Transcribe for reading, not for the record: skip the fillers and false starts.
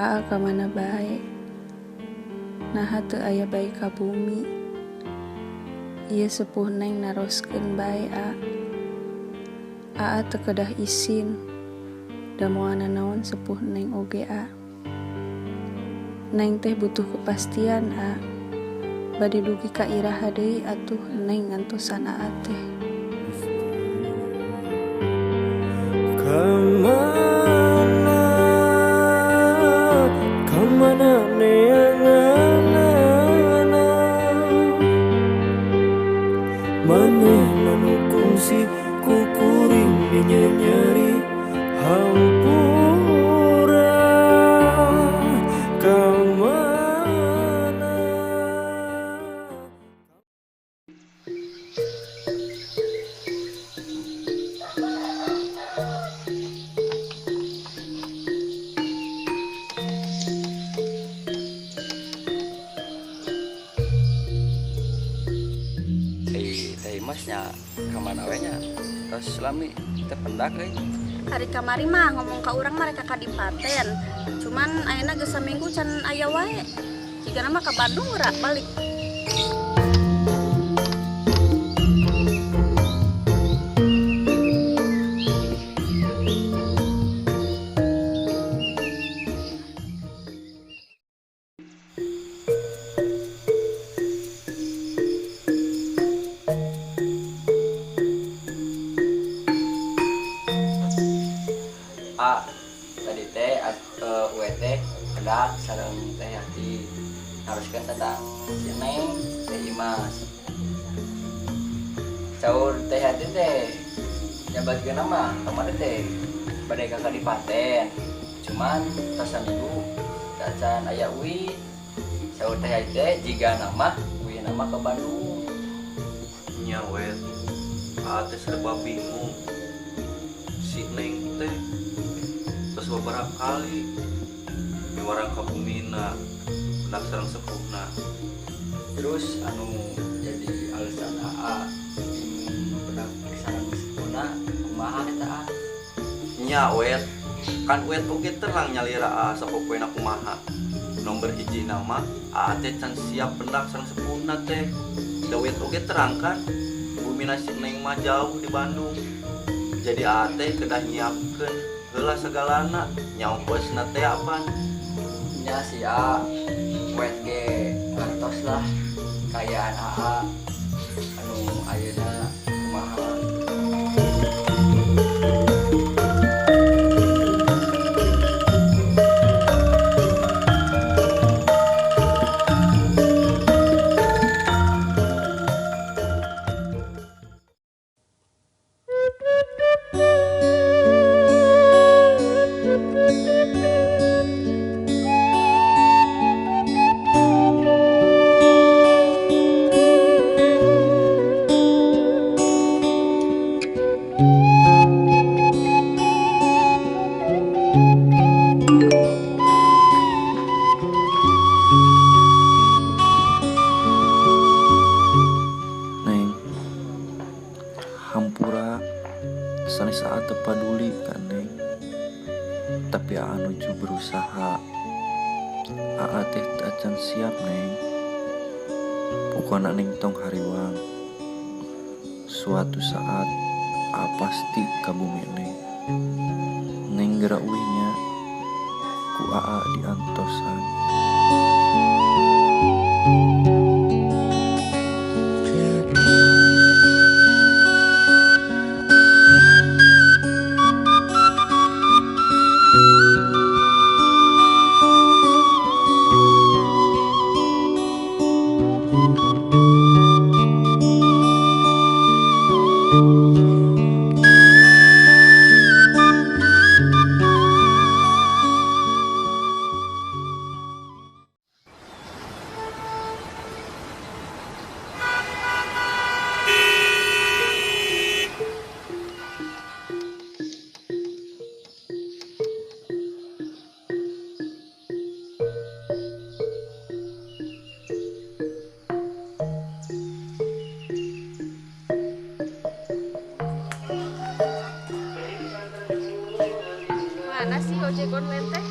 Aa kamana bae, naha teu aya bae ka bumi. Ieu sepuh neng naroskeun bae Aa teu kedah isin, da moal nanaon sepuh neng oge Neng teh butuh kepastian bade dugi ka iraha deui atuh neng ngantosan Aa teh. Kamana neanganana maneh nanu kungsi kukuring dinyanyari hampura kamana. Masnya kemana we nya terus lami terpendak hari kamari mah ngomong ka urang mereka kadipaten cuman ayeuna geus saminggu can aya wae jigana mah ka Bandung rak balik. Tadi teh UET ada sareng teh hati haruskan tentang si Neng teh Imas caur teh hati teh nyabatkeun nama kemarin teh badai kakak dipaten cuman tasan ibu tacan aya uwi caur teh hati teh jika nama uwi nama ke Bandung nya wet teh serba bingung si Neng teh terus beberapa kali diwarang ke bumina benak sareng sepuhna terus anu jadi alasan bingung benak sareng sepuhna kumaha eta nya wet kan wet oge terang nyalira sapopoena kumaha nomor hiji nama teh can siap benak sareng sepuhna teh da wet oge terang kan bumina si Neng mah jauh di Bandung jadi teh kedah nyiapkeun heula segalana nyaongkosna teh apaan nya si wet ge ngantos lah kayaan anu ayeuna kumaha Hampura sanes saat tepaduli kan Neng tapi nuju berusaha teh acan siap Neng pokoknya Neng tong hariwang suatu saat pasti ka bumi Neng gerak uinya ku diantosan. Mana sih ojek online teh?